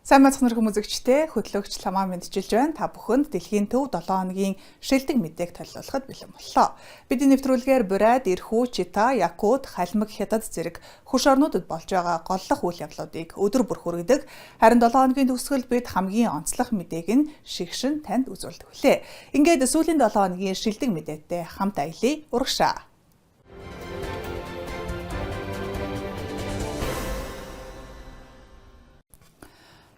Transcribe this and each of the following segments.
Сайн мэцхан хүмүүзэгчтэй хөтлөгч ламаа мэдчилж байна. Та бүхэнд дэлхийн төв 7 хоногийн шилдэг мэдээг төлөвлөхөд бэлэн боллоо. Бидний нэвтрүүлгээр Бурайд, Ирхүү, Чита, Якут, Халмаг, Хятад зэрэг хөрш орнуудад болж байгаа голлох үйл явдлуудыг өдөр бүр хүргэдэг. Харин 7 хоногийн төгсгөл бид хамгийн онцлог мэдээг нь шигшин танд үзүүлдэг хүлээ. Ингээд сүүлийн 7 хоногийн шилдэг мэдээтэй хамт аялье. Урагшаа.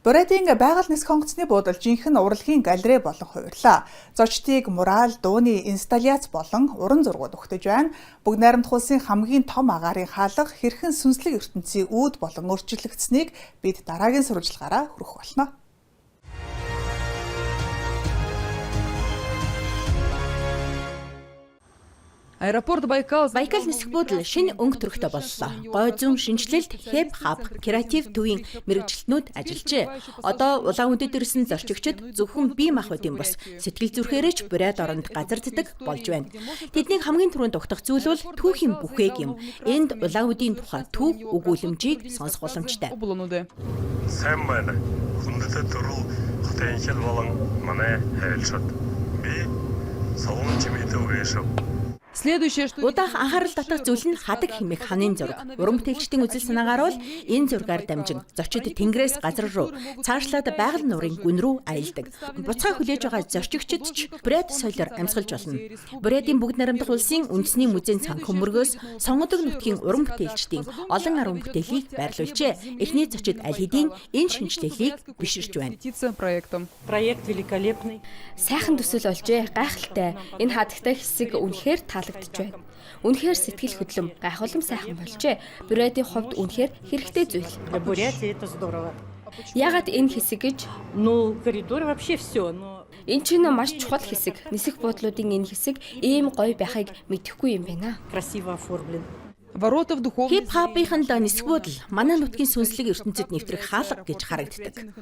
Бурайдын байгаль нисэх онгоцны буудал жинхэнэ урлагийн галерей болон хувирлаа. Зочдыг мурал, дууны инсталляц болон уран зургууд өгтөж байна. Бүгд найрамдах улсын хамгийн том агаарын хаалга хэрхэн сүнслэг ертөнцийн үүд болон өөрчлөгдсөнийг бид дараагийн сурвалжлагаараа хүргэх болно. Аэропорт Байкал нисэх буудал шинэ өнгө төрхтэй боллоо. Гой зүүн шинжилэлт Хэб хаб креатив төвийн мэрэгчлэтнүүд ажиллажээ. Одоо улаан үдэд ирсэн зорчигчид зөвхөн бие махбодын бус сэтгэл зүрхээрээ ч Бурайд оронд газарддаг болж байна. Тэднийг хамгийн түрүүнд угтах зүйл бол түүхийн бүхээг юм. Энд улаан үдийн тухай түүх өгүүлэмжийг сонсох боломжтой. Сайн байна. Хүндэт дөрөв потенциал болон манай хайлшид. Би савун чимээтэй уушаа. Удаах анхаарал татах зүйл нь хадаг хэмээх ханын зураг. Уран бүтээлчдийн үзэл санаагаар бол энэ зургаар дамжин зочид тэнгэрээс газар руу цаашлаад байгаль нуурын гүн рүү аялдаг. Буцаа хүлээж байгаа зорчигчид ч Бурайд соёлоор амьсгалж болно. Бурайдын бүгд найрамдах улсын үндэсний музейн цан хөмөргөөс Сонгодог нутгийн уран бүтээлчдийн олон арван бүтээлийг байрлуулжээ. Эхний зочид аль хэдийн энэ шинжилгээг биширч байна. Проект великолепный. Сайхан төсөл олжээ. Гайхалтай. Энэ хадагтай хэсэг үнэхээр таалагдж байна. Үнэхээр сэтгэл хөдлөм, гайхуулам сайхан болжээ. Бурайдын хувьд үнэхээр хэрэгтэй зүйл. Ягаад энэ хэсэг гэж? Коридор вообще все. Энэ чинь маш чухал хэсэг. Нисэх буудлуудын энэ хэсэг ийм гоё байхыг мэдэхгүй юм байна. Красиво оформлен. Хэб хабынханд нисэх буудал манай нутгийн сүнслэг ертөнцид нэвтрэх хаалга гэж харагддаг.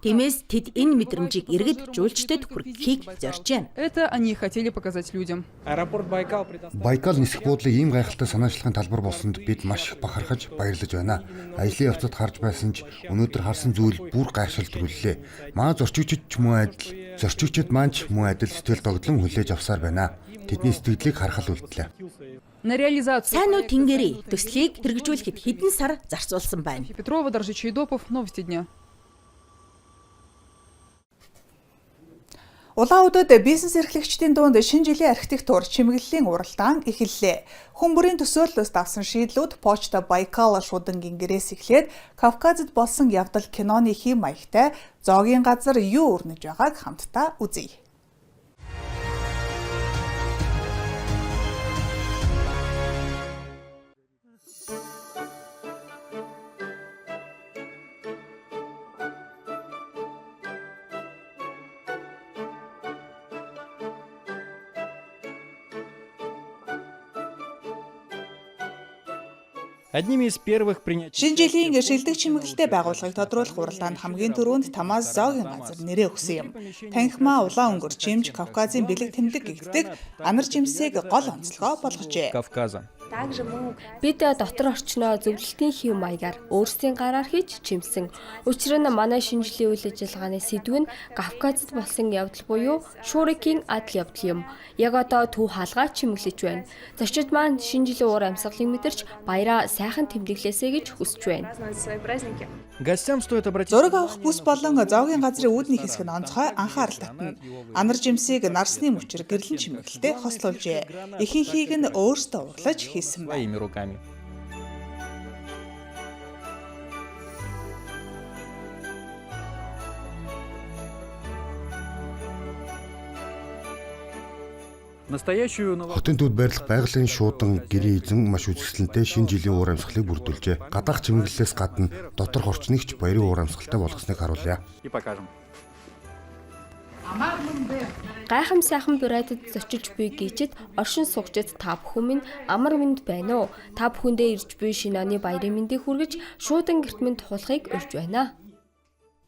Тиймээс тэд энэ мэдрэмжийг иргэд жуулчдад хүргэхийг зорж байна. Это они хотели показать людям. Байкал нисэх буудлын ийм гайхалтай санаачлагын талбар болсонд бид маш их бахархаж баярлаж байна. Аялын явцад харж байсан ч өнөөдөр харсан зүйл бүр гайхшилтрууллээ. Маа зорчигчид ч мөн адил, зорчигчид маань ч мөн адил сэтгэл догдлон хүлээж авсаар байна. Тэдний сэтгэлийг харахад үлдлээ. Сайн уу тэнгэрийн төслийг хэрэгжүүлэхэд хэдэн сар зарцуулсан байна. Петрова, Доржич, Идопов, новости дня. Улаан үдэд бизнес эрхлэгчдийн дунд шинэ жилийн архитектур чимэглэлийн уралдаан эхэллээ. Хүн бүрийн төсөөллөөс авсан шийдлүүд Почта Байкал шуудангийн гэрээс эхлээд Кавказд болсон явдал киноны хэм маягтай зоогийн газар юу өрнөж байгааг хамтдаа үзье. Одними из первых принять. Шинэ жилийн шилдэг чимэглэлтэй байгууллагыг тодруулах уралдаанд хамгийн түрүүнд Тамаз зоогийн газар нэрээ өгсөн юм. Танхимаа улаан өнгөр жимж Кавказын бэлэг тэмдэг гэгдэг анар жимсийг гол онцлогоо болгожээ. Кавказа. Бид дотор орчноо зөвлөлтийн хэв маягаар өөрсдийн гараар хийж чимсэн. Учир нь манай шинэ жилийн үйл ажиллагааны сэдв нь Кавказд болсон явдал буюу Шуурикийн адал явдал юм. Яг одоо төв хаалгаа чимэглэж байна. Зочид маань шинэ жилийн уур амьсгалыг мэдэрч баяраа сайхан тэмдэглээсэй гэж хүсэж байна. Гостям стоит обратить. Зураг авах бүс болон зоогийн газрын үүдний хэсэг нь онцгой анхаарал татна. Анар жимсийг нарсны мөчир гэрлэн чимэглэлтэй хослуулжээ. Ихэнхийг нь өөртөө урлаж хийсэн байна. Своими руками. Хотын төвд байрлах байгалийн шуудан гэрийн эзэн маш үзэсгэлэнтэй шинэ жилийн уур амьсгалыг бүрдүүлжээ. Гадаах чимэглэлээс гадна доторх орчныг ч баярын уур амьсгалтай болгосныг харуулъя. Гайхам сайхан Бурайдад зочиж буй гэжид оршин суугчид та бүхэн минь амар мэнд байна уу? Та бүхэндээ ирж буй шинэ оны баярын мэндийг хүргэж шуудан гэрт минь тулахыг урьж байна.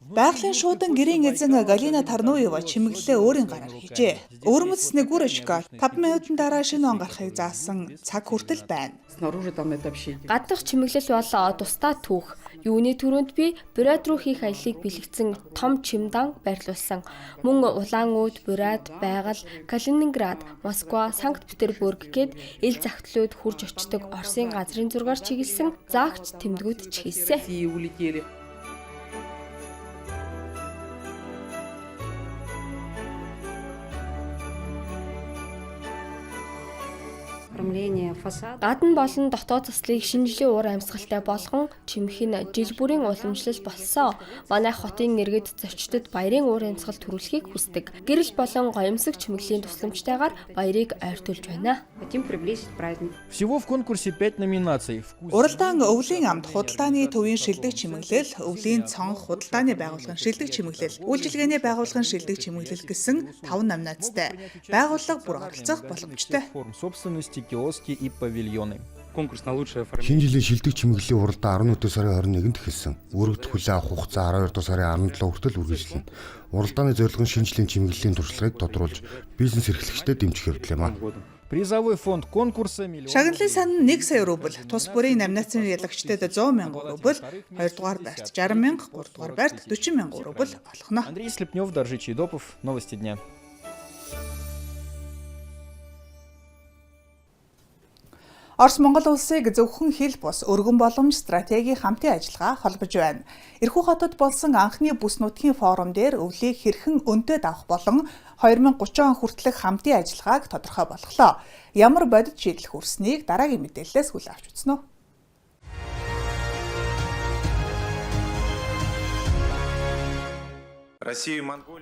Байгалийн шуудан гэрийн эзэн Галина Тарнуева чимэглэлээ өөрийн гараар хийжээ. Өвөрмөц Снегурочка 5 минутын дараа шинэ он гарахыг заасан цаг хүртэл байна. Гаднах чимэглэл бол тусдаа түүх. Юуны түрүүнд би Бурят руу хийх аяллыг бэлэгдсэн том чемодан байрлуулсан. Мөн Улаан-Ууд, Бурят, Байгаль, Калининград, Москва, Санкт-Петербург гээд ил захидлууд хурж очдог Оросын газрын зургаар чиглэсэн заагч тэмдгүүд ч хийсэн. Гадна болон дотоод заслыг шинжлэх уур амьсгалтай болгон чимхэн жил бүрийн уламжлал болсон. Манай хотын иргэд зочдод баярын уур амьсгал төрүүлэхийг хүсдэг. Гэрэл болон гоёмсог чимэглэлийн тусламжтайгаар баярыг ойртуулж байна. Всего в конкурсе 5 номинаций. Уралдаан өвлийн амд худалдааны төвийн шилдэг чимэглэл, өвлийн цонх худалдааны байгууллагын шилдэг чимэглэл, үйлчилгээний байгууллагын шилдэг чимэглэл гэсэн 5 номинацтай. Байгууллага бүр оролцох боломжтой. Форм собственности, киоски и павильоны. Шинэ жилийн шилдэг чимэглэлийн уралдаан 14 сарын 21-нд эхэлсэн. Өргөдөл хүлээн авах хугацаа 12 сарын 17 хүртэл үргэлжилнэ. Уралдааны зорилго нь шинэ жилийн чимэглэлийн туршлагыг тодруулж бизнес эрхлэгчдэд дэмжих явдал юм а. Призовой фонд конкурса миллион. Шагналын сан 1 сая рубль, тус бүрийн номинацийн ялагчдад 100 мянган рубль, 2 дугаар байрт 60 мянга, 3 дугаар байрт 40 мянган рубль олгоно. Андрей Слепнев, Доржи Чайдопов. Новости дня. Орос Монгол улсыг зөвхөн хил бус өргөн боломж стратегийн хамтын ажиллагаа холбож байна. Ирхүү хотод болсон анхны бүс нутгийн форум дээр өвлийг хэрхэн өндөд авах болон 2030 он хүртэлх хамтын ажиллагааг тодорхой болголоо. Ямар бодит шийдэл хүрснийг дараагийн мэдээлэлээс хүлээн авч үзнэ.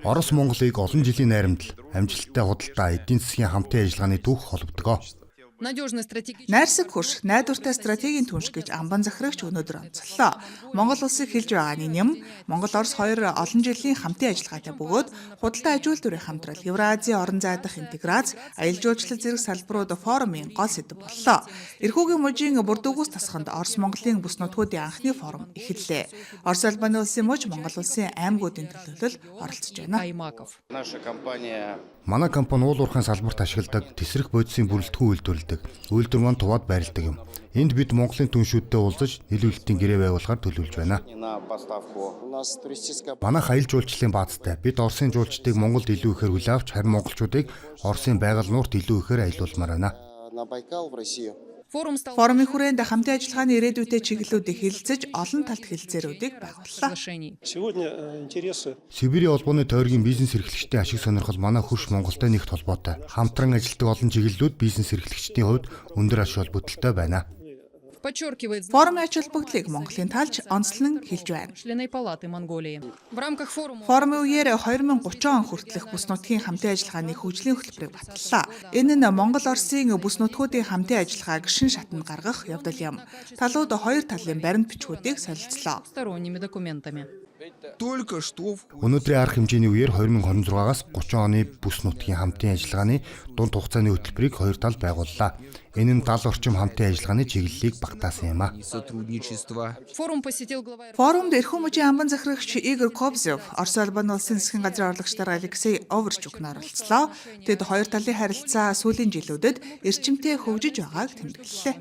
Орос Монголыг олон жилийн найрамдал, амжилттай худалдаа, эдийн засгийн хамтын ажиллагааны түүх холбогдгоо. Найрсаг хөрш, найдвартай стратегийн түнш гэж амбан захирагч өнөөдөр онцлоо. Монгол улсыг хэлж байгааны нэм Монгол-Орос хоёр олон жилийн хамтын ажиллагаатай бөгөөд худалдаа аж үйлдвэрийн хамтрал, Евразийн орон зай дахь интеграц, аялал жуулчлал зэрэг салбарууд форумын гол сэдэв боллоо. Ирхүүгийн мужийн Бурдүгүс тасганд Орос Монголын бүс нутгуудын анхны форум эхэллээ. Орос Албаны улсын муж Монгол улсын аймагуудын төлөөлөл оролцож байна. Манай компани уул уурхайн салбарт ашигладаг тесрэх бодисын бүрэлдэхүүн үйлдвэрлэдэг. Үйлдвэр маань туваад байрладаг юм. Энд бид Монголын түншүүдтэй уулзаж нийлүүлэлтийн гэрээ байгуулахаар төлөвлөж байна. Манайх аялал жуулчлалын баазтай. Бид Оросын жуулчдыг Монголд илүү ихээр хүлээн авч харин монголчуудыг Оросын байгаль нуурт илүү ихээр аялуулмаар байна. Форумын хүрээнд хамтын ажиллагааны ирээдүйтэй чиглэлүүдийг хэлэлцэж олон талт хэлэлцээрүүдийг байгууллаа. Сибирийн холбооны тойргийн бизнес эрхлэгчдийн ашиг сонирхол манай хөрш Монголтой нэгт холбоотой. Хамтран ажилладаг олон чиглэлүүд бизнес эрхлэгчдийн хувьд өндөр ач холбогдолтой байна. Форумын ач холбогдлыг Монголын талч онцлон хэлж байна. Форумын үеэр 2030 он хүртэлх бүс нутгийн хамтын ажиллагааны хөгжлийн хөтөлбөрийг баталлаа. Энэ нь Монгол-Оросын бүс нутгуудын хамтын ажиллагааг шин шатанд гаргах явдал юм. Талууд хоёр талын баримт бичгүүдийг солилцлоо. Өнөөдрийн арга хэмжээний үеэр 2026-аас 30 оны бүс нутгийн хамтын ажиллагааны дунд хугацааны хөтөлбөрийг хоёр тал байгууллаа. Энэ нь 70 орчим хамтын ажиллагааны чиглэлийг багтаасан юм а. Форумд эрхүү мужийн амбан захирагч Игорь Кобзев, Орос Албаны улсын засгийн газрын орлогчдор Алексей Оврчук оролцлоо. Тэд хоёр талын харилцаа сүүлийн жилүүдэд эрчимтэй хөгжиж байгааг тэмдэглэлээ.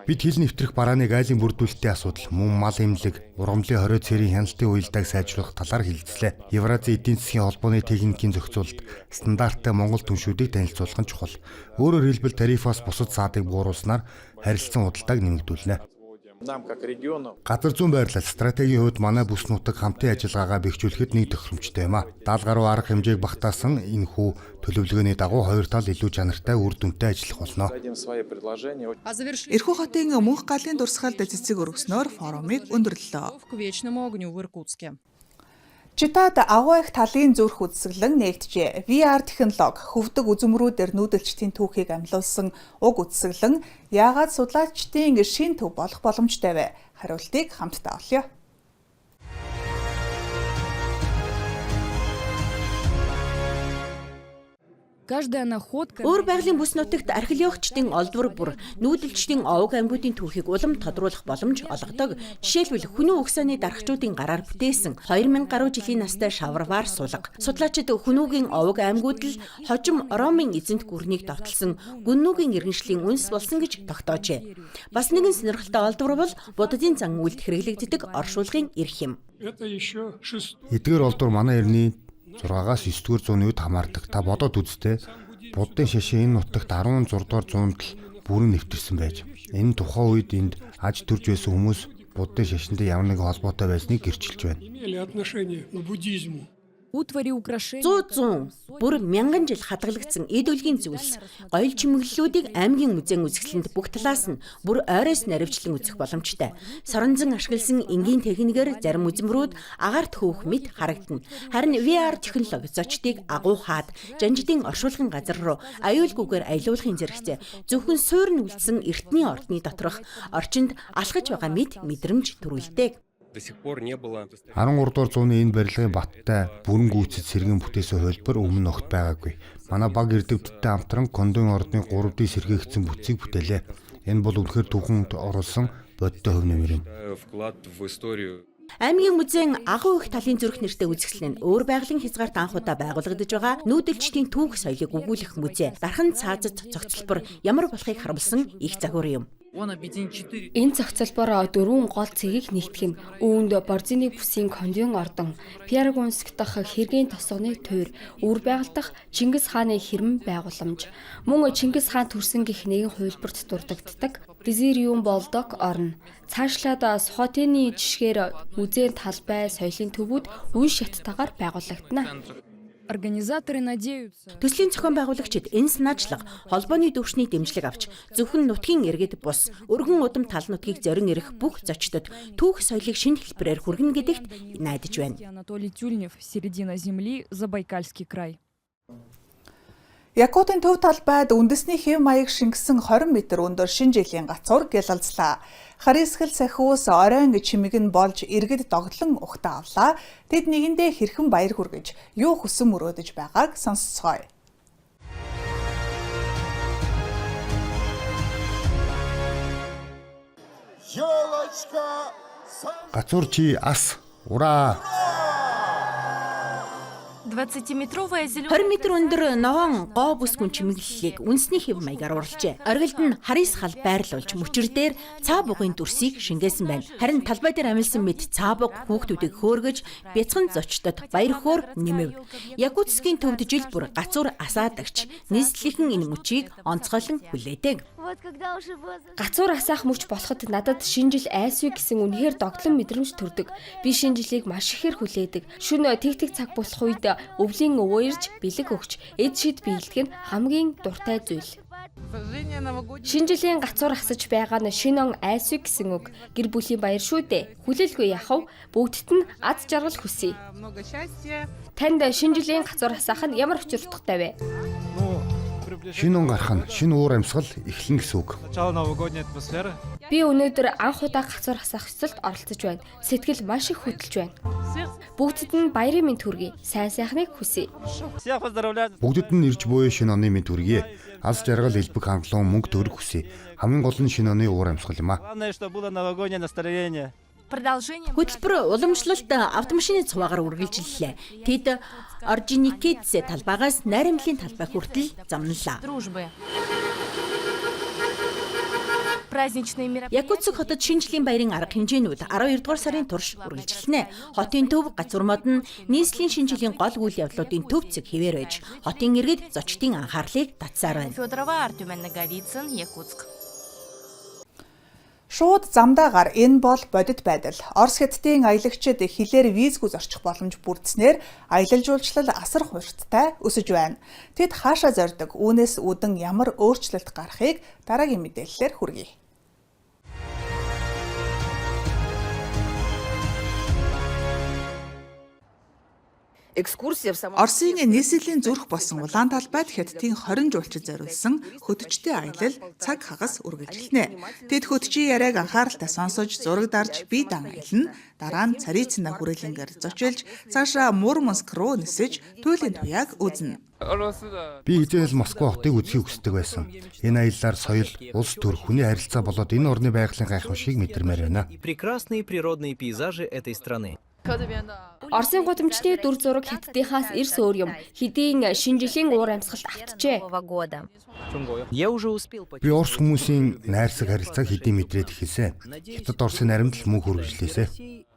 Бид хил нэвтрэх барааны гайлын бүрдүүлэлтийн асуудал, мөн мал эмнэлэг, ургамлын хорио цэрийн хяналтын уялдааг сайжруулах талаар хэлэлцлээ. Евразийн эдийн засгийн холбооны техникийн зохицуулалт, стандарттай Монгол түншүүдийг танилцуулах нь чухал. Өөрөөр хэлбэл тарифаас бусад саадыг бууруулснаар харилцан худалдааг нэмэгдүүлнэ. Газар зүйн байрлал стратегийн хувьд манай бүс нутаг хамтын ажиллагаагаа бэхжүүлэхэд нэг тохиромжтой юм а. 70 гаруй арга хэмжээг багтаасан энэ хүү төлөвлөгөөний дагуу хоёр тал илүү чанартай үр дүнтэй ажиллах болно. Ирхүү хотын мөнх галын дурсгалд цэцэг өргөснөөр форумыг өндөрлөө. Читад агуу их талын зүрх үзэсгэлэн нэгджээ. VR технологи хөвдөг үзмрүүдээр нүүдэлчдийн түүхийг амьлуулсан уг үзэсгэлэн яагаад судлаачдын шин төв болох боломжтой вэ? Хариултыг хамтдаа олъё. Каждая находка... Өөр байгалийн бүс нутагт археологчдын олдвор бүр нүүдэлчдийн овог аймагуудын түүхийг улам тодруулах боломж олгодог. Жишээлбэл Хүнүү угсааны дарагчдын гараар бүтээсэн 2000 гаруй жилийн настай шаварваар сулга. Судлаачид Хүнүүгийн овог аймагуд л хожим Ромын эзэнт гүрнийг довтолсон Гүннүүгийн иргэншлийн үнс болсон гэж тогтоожээ. Бас нэгэн сонирхолтой олдвор бол Буддын зан үйлд хэрэглэгддэг оршуулгын эрх юм. Эдгээр олдвор манай эртний 6-аас 9-р зууны үед хамаардаг. Та бодоод үзтээ Буддын шашин энэ нутагт 16-р зуунд л бүрэн нэвтэрсэн байж. Энэ тухайн үед энд аж төрж байсан хүмүүс Буддын шашинтай ямар нэгэн холбоотой байсныг гэрчилж байна. Утвари украшения... 100 бүр 1000 жил хадгалагдсан эд үлгийн зүйлс гоёл чимэглэлүүдийг аймгийн музейн үзэсгэлэнт бүх талаас нь бүр ойроос наривчлан үзэх боломжтой. Соронзон ашигласан энгийн техникээр зарим үзмрүүд агаарт хөөх мэт харагдана. Харин VR технологи зочдыг агуу хаад жанжидын оршуулгын газар руу аюулгүйгээр аялуулахын зэрэгцээ зөвхөн суурь нүлдсэн эртний ордны доторх орчинд алхаж байгаа мэт мэдрэмж төрүүлдэг. 13 дугаар зууны энэ барилгын баттай бүрэн гүйцэд сэргэн бүтээсэн хувилбар өмнө огт байгаагүй. Манай баг эрдэмтдтэй хамтран Кондын ордны 3D сэргээгдсэн бүтцийг бүтээлээ. Энэ бол үнэхээр түүхэнд оруулсан бодиттой хөв нэмэр юм. Аймгийн музейн агуу их талын зүрх нэртэй үзэсгэлэн нь өөр байгалийн хязгаарт анх удаа байгуулагдаж байгаа нүүдэлчдийн түүх соёлыг өгүүлэх музей. Дархан цаазад цогцлбор ямар болохыг харамлсан их загвар юм. Энэ цогцлбороо 4 гол цэгийг нэгтгэх нь үүнд Борзины бүсийн Кондын ордон, Пьяргунск дахь хэргийн тосгоны туур, үр байгальдах Чингис хааны хэрэм байгууламж, мөн Чингис хаан төрсөн гэх нэгэн хувилбарт дурддагддаг Дезириум болдог орно. Цаашлаад Сухотины жишгээр музейн талбай, соёлын төвүүд үн шаттайгаар байгуулагдана. Организаторы надеются... Төслийн зохион байгуулагчид энэ санаачлага холбооны дүүшний дэмжлэг авч зөвхөн нутгийн иргэд бус өргөн удам тал нутгийг зорин ирэх бүх зочдод түүх соёлыг шинэ хэлбэрээр хүргэнэ гэдэгт найдаж байна. Анатолий Тюльнев, середина земли, Забайкальский край. Якутын төв талбайд үндэсний хэв маяг шингэсэн 20 м өндөр шинэ жилийн гацуур гялалзлаа. Харисгал сахиус оройн чимэг нь болж иргэд догтлон ухтаа авлаа. Тэд нэгэндээ хэрхэн баяр хүргэж юу хүсэн мөрөөдөж байгааг сонсцгоё. Гацуур чи ас ура. 20 м өндөр ногоон гоо бүсгүн чимэглэлийг үндэсний хэв маягаар уралжээ. Оргилд нь харис хал байрлуулж мөчөр дээр цаа бугын дүрсийг шингээсэн байна. Харин талбай дээр амилсан мэд цаа буг хүүхдүүдийг хөөргөж бяцхан зочдод баяр хөөр нэмэв. Якутскийн төвд жил бүр гацуур асаадагч нийслэхэн энэ мөчийг онцгойлон хүлээдэг. Гацуур асаах мөч болоход надад шинэ жил айсвэ гэсэн үнэхээр догтлон мэдрэмж төрдөг. Би шинэ жилийг маш ихээр хүлээдэг. Шөнө тэг цаг болох үед өвлийн өвөөрж бэлэг өгч эд шид биелдэг нь хамгийн дуртай зүйл. Шинэ жилийн гацуур асаж байгаа нь шинэ он айсвэ гэсэн үг. Гэр бүлийн баяр шүү дээ. Хүлээлгүй яхав бүгдд нь аз жаргал хүсье. Танд шинэ жилийн гацуур асаах нь ямар учир утгатай вэ? Шинэ он гарах нь шинэ уур амьсгал эхлэн гэсэн үг. Би өнөөдөр анх удаа гацуур асаах ёслолд оролцож байна. Сэтгэл маш их хөдөлж байна. Бүгдд нь баярын мэнд хүргэе. Сайн сайхныг хүсье. Бүгдд нь ирж буй шинэ оны мэд хүргэе. Аз жаргал элбэг хангалуун мөнгө төгрөг хүсье. Хамгийн гол нь шинэ оны уур амьсгал юм а. Хөтөлбөр уламжлалт автомашины цуваагаар үргэлжлэлээ. Тэд Орджоникидзе талбайгаас найрамдлын талбай хүртэл замналаа. Якутск хотод шинэ жилийн баярын арга хэмжээнүүд 12 дугаар сарын турш үргэлжлэнэ. Хотын төв гацурмод нь нийслэлийн шинэ жилийн гол үйл явдлуудын төв зэг хэвээр байж, хотын иргэд зочдын анхаарлыг татсаар байна. Шууд замдаагаар энэ бол бодит байдал. Орос хятадын аялагчид хилээр визгүй зорчих боломж бүрдснээр аялал жуулчлал асар хурдтай өсөж байна. Тэд хаашаа зордог, үүнээс үүдэн ямар өөрчлөлт гарахыг дараагийн мэдээллээр хүргэе. Оросын нийслэлийн зүрх болсон улаан талбайд Хятадын 20 жуулчид зориулсан хөтчтэй аялал цаг хагас үргэлжилнэ. Тэд хөтчийн яриаг анхааралтай сонсож зураг дарж бие дан аялна. Дараа нь Царицына хүрээлэнгээр зочилж цаашаа Мурманск руу нисэж туйлын туяаг үзнэ. Би эзэл Москва хотыг үзхийг хүсдэг байсан. Энэ аяллаар соёл, улс төр, хүний харилцаа болоод энэ орны байгалийн гайхамшиг мэдэрмээр байна. Прекрасные природные пейзажи этой страны. Оросын гудамжны дүр зураг Хятадынхаас эрс өөр юм. Хэдийн шинэ жилийн уур амьсгалд автжээ. Я уже успел Би Орос хүмүүсийн найрсаг харилцааг хэдийн мэдрээд эхэлсэн. Хятад Оросын наримдал мөн хүргэлжлээсэ.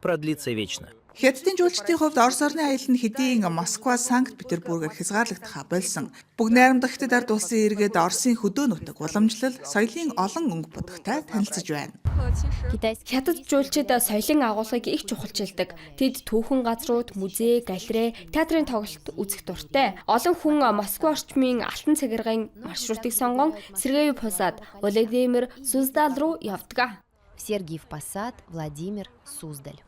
продлиться вечно. Хятадын жуулчдын хувьд Орос орны аялал нь хэдийн Москва, Санкт-Петербургээр хязгаарлагдахаа болсон. Бүгд найрамдах Хятад ард улсын иргэд Оросын хөдөө нутаг уламжлал, соёлын олон өнгө бодогтой танилцж байна. Хятад жуулчид соёлын агуулгыг их чухалчилдаг. Тэд түүхэн газрууд, музей, галерей, театрын тоглолт үзэх дуртай. Олон хүн Москва орчмын алтан цагиргын маршрутыг сонгон Сергеев Посад, Владимир Суздаль руу явдаг. Сергиев Посад, Владимир Суздаль.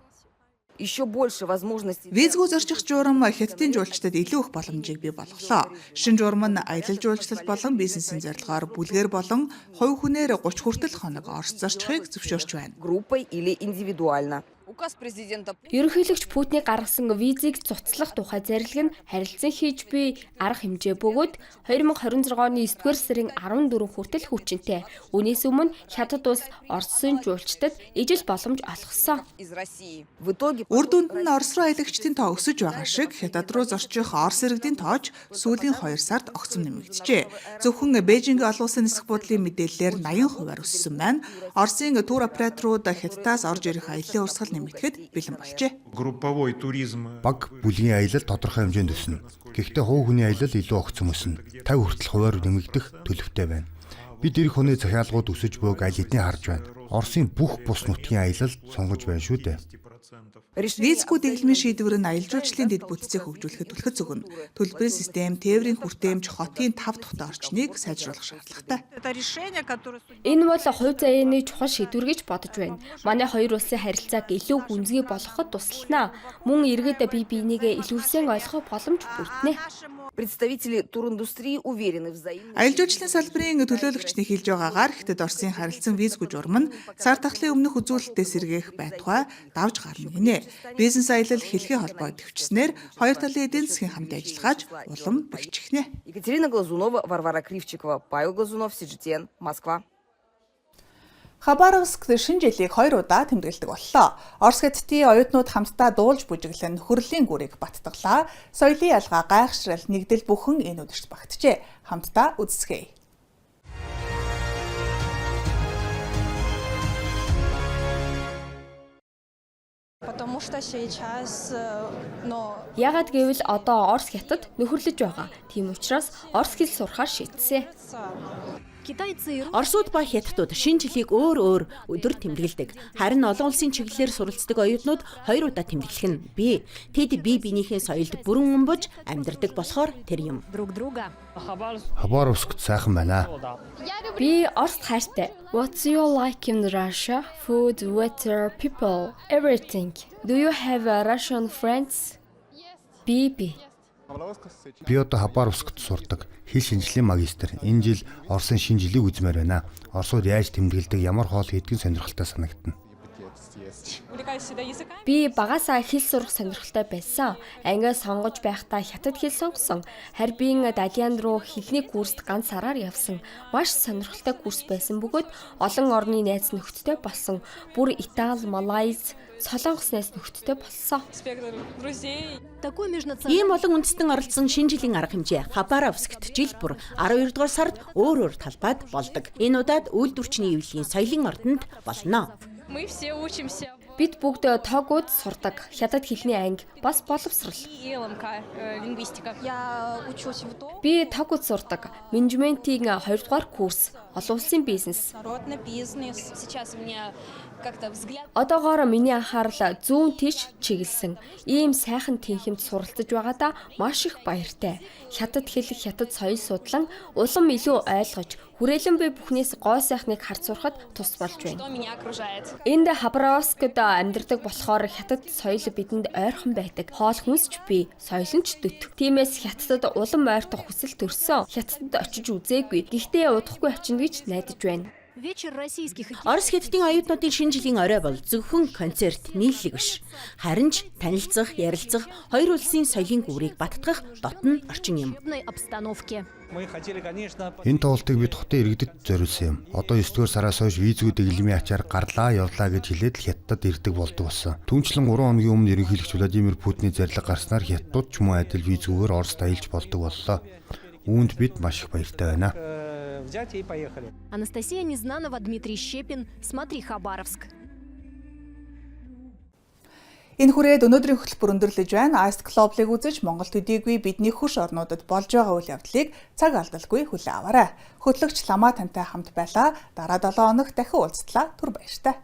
Визгүй зорчих журам Хятадын жуулчдад илүү их боломжийг бий болголоо. Шинэ журам нь аялал жуулчлал болон бизнесийн зорилгоор бүлгээр болон хувь хүнээр 30 хүртэл хоног Орос зорчихыг зөвшөөрч байна. Ерөнхийлөгч Путиний гаргасан визийг цуцлах тухай зарлиг нь харилцан хийж буй арга хэмжээ бөгөөд 2026 оны 9-р сарын 14 хүртэл хүчинтэй. Үүнээс өмнө Хятад улс Оросын жуулчдад ижил боломж олгосон. Үр дүнд нь Орос руу аялагчдын тоо өсөж байгаа шиг Хятад руу зорчих Орос иргэдийн тоож сүүлийн 2 сард огцом нэмэгджээ. Зөвхөн Бээжинг олон улсын нисэх бодлын мэдээллээр 80% өссөн байна. Оросын тур операторууд Хятадаас орж ирэх аяллаа урсгал нэмэгдэхэд бэлэн болжээ. Баг бүлгийн аялал тодорхой хэмжээнд өснө. Гэхдээ хувь хүний аялал илүү огцом өснө. 50 хүртэл хувиар нэмэгдэх төлөвтэй байна. Бид эх хүний захиалгууд өсөж буйг аль хэдийн харж байна. Оросын бүх бус нутгийн аялал сонгож байна шүү дээ. Визгүй дэглэмийн шийдвэр нь аялал жуулчлалын дэд бүтцийг хөгжүүлэхэд түлхэж өгнө. Төлбөрийн систем, тээврийн хүртээмж, хотын 5 тухтай орчныг сайжруулах шаардлагатай. Энэ бол хувь заяаны чухал шийдвэр гэж бодож байна. Манай хоёр улсын харилцааг илүү гүнзгий болгоход туслана. Мөн иргэд бие биенийгээ илүүсэн ойлгох боломж бүрднэ. Аялал жуулчлалын салбарын төлөөлөгчний хэлж байгаагаар Хятад Оросын харилцан визгүй журам нь сар тахлын өмнөх үзүүлэлтээ сэргээх байтугай давж гарна гинэ. Бизнес аялал хэлхийн холбоо төвчснээр хоёр талын эдийн засгийн хамт ажиллагааж улам бэхжихнэ. Екатерина Глазунова, Варвара Кривчикова, Павел Глазунов, CGTN, Москва. Хабаровскт шинэ жилийг 2 удаа тэмдэглэдэг боллоо. Орос Хятадын оюутнууд хамтдаа дуулж бүжиглэн хүрлийн гүрийг баттгалаа. Соёлын ялгаа гайхшрал нэгдэл бүхэн энэ өдөрт багтжээ. Хамтдаа үзсгэе. Ягаад гэвэл одоо Орос Хятад нөхөрлөж байгаа. Тийм учраас Орос хэл сурахаар шийдсэн. Оросууд ба Хятадууд шинэ жилийг өөр өдөр тэмдэглэдэг. Харин олон улсын чиглэлээр суралцдаг оюутнууд 2 удаа тэмдэглэх нь бий. Тэд бие биенийхээ соёлд бүрэн өмбөж амьдардаг болохоор тэр юм. Хабаровскт сайхан байна. Би Оросд хайртай. What's you like in Russia? Food, weather, people, everything. Do you have Russian friends? Би Би одоо Хабаровскт сурдаг. Хэл шинжлэлийн магистр. Энэ жил Оросын шинэ жилийг үзмээр байна. Оросууд яаж тэмдэглэдэг, ямар хоол хийдгийг сонирхолтой санагдана. Би багасаа хэл сурах сонирхолтой байсан. Англи сонгож байхдаа хятад хэл сонгосон. Харбин Далиан руу хэлний курст ганц сараар явсан. Маш сонирхолтой курс байсан бөгөөд олон орны найз нөхдөдтэй болсон. Бүр Итали, Малайз, Солонгос найз нөхдөдтэй болсон. Ийм олон үндэстэн оролцсон шинэ жилийн арга хэмжээ Хабаровскт жил бүр 12 дугаар сард өөр талбайд болдог. Энэ удаад үйлдвэрчний эвлэлийн соёлын ордонд болно. Бид бүгд тоогууд сурдаг. Хятад хэлний анги бас боловсрал. Би тоогууд сурдаг. Менежментийн 2 дугаар курс, олон улсын бизнес. Одоогоор миний анхаарал зүүн тийш чиглэсэн. Ийм сайхан тэнхимд суралцж байгаадаа маш их баяртай. Хятад хэл, хятад соёл судлан улам илүү ойлгож, хүрээлэн буй бүхнээс гой сайхныг харж сурахад тус болж байна. Энд Хабаровскд амьдардаг болохоор хятад соёл бидэнд ойрхон байдаг. Хоол хүнсч бий, соёл нь ч дөт. Тиймээс хятадд улам ойртох хүсэл төрсөн. Хятадд очиж үзээгүй. Гэхдээ удахгүй очино гэж найдаж байна. Орос хятадын оюутнуудын шинэ жилийн орой бол зөвхөн концерт, нийллэг биш. Харин ч танилцах, ярилцах, хоёр улсын соёлын гүрийг баттгах дотн орчин юм. Энэ тоглолтыг бид хотын иргэдэд зориулсан юм. Одоо 9-р сараас хойш визүүдийг илмийн ачаар гарлаа, явлаа гэж хэлээд л хятадд ирдэг болдог болсон. Түүнчлэн 3 хоногийн өмнө ерөнхийлөгч Владимир Путиний зарлиг гарснаар хятадууд ч мөн адил визүүгээр Оросд аялж болдог боллоо. Үүнд бид маш их баяртай байна. Анастасия Незнанова, Дмитрий Щепин. Смотри Хабаровск. Энэ хүрээд өнөөдрийн хөтөлбөр өндөрлөж байна. Ice Club-ыг үзэж Монголд төдийгүй бидний хөш орнуудад болж байгаа үйл явдлыг цаг алдалгүй хүлээн аваарай. Хөтлөгч Ламаа тантай хамт байлаа. Дараа 7 хоног дахин уулзтлаа. Түр баяртай.